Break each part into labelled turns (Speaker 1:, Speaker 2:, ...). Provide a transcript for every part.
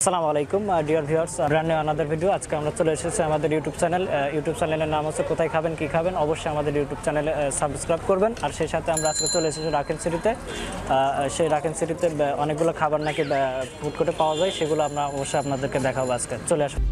Speaker 1: আসসালামু আলাইকুম dear viewers, brand new another video. আজকে আমরা চলে এসেছি আমাদের ইউটিউব চ্যানেলের নাম হচ্ছে কোথায় খাবেন কি খাবেন। অবশ্যই আমাদের ইউটিউব চ্যানেলে সাবস্ক্রাইব করবেন। আর সেই সাথে আমরা আজকে চলে এসেছি রাকেন সিটিতে। সেই রাকেন সিটিতে অনেকগুলো খাবার নাকি ফুড কোর্টে পাওয়া যায়, সেগুলো আমরা অবশ্যই আপনাদেরকে দেখাবো। আজকে চলে আসুন।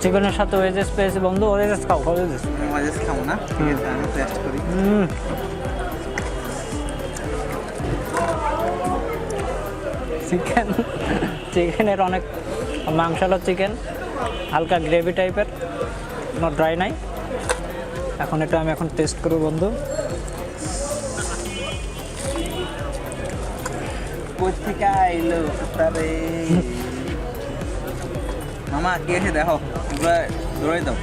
Speaker 1: চিকেনের সাথে ওয়েজেস পেয়েছি বন্ধু। ওয়েজেস খাও, ওয়েজেস
Speaker 2: ওয়েজেস খাবো না, ঠিক আছে আমি টেস্ট করি।
Speaker 1: চিকেনের অনেক মাংসালো চিকেন, হালকা গ্রেভি টাইপের, কোনো ড্রাই নাই। এটা আমি টেস্ট করব বন্ধু।
Speaker 2: কোথেকে আইলো তারে মামা, কি আছে দেখো, এবার ধরে দাও।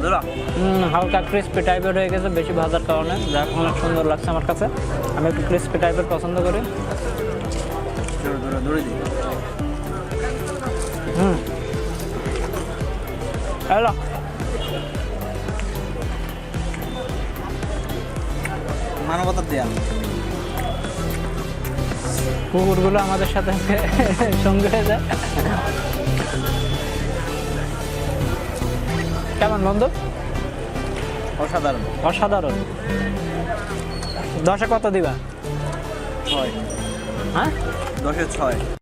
Speaker 2: ধরো
Speaker 1: হালকা ক্রিস্পি টাইপের হয়ে গেছে বেশি ভাজার কারণে, যা অনেক সুন্দর লাগছে আমার কাছে। আমি একটু ক্রিস্পি টাইপের পছন্দ করি।
Speaker 2: ধরে দিই।
Speaker 1: হ্যালো,
Speaker 2: মানবতার দেয়া
Speaker 1: কুকুরগুলো আমাদের সাথে সঙ্গে হয়ে যায়। কেমন বন্ধু?
Speaker 2: অসাধারণ।
Speaker 1: অসাধারণ। 10-এ কত দিবা?
Speaker 2: 6।
Speaker 1: হ্যাঁ,
Speaker 2: 10-এ 6।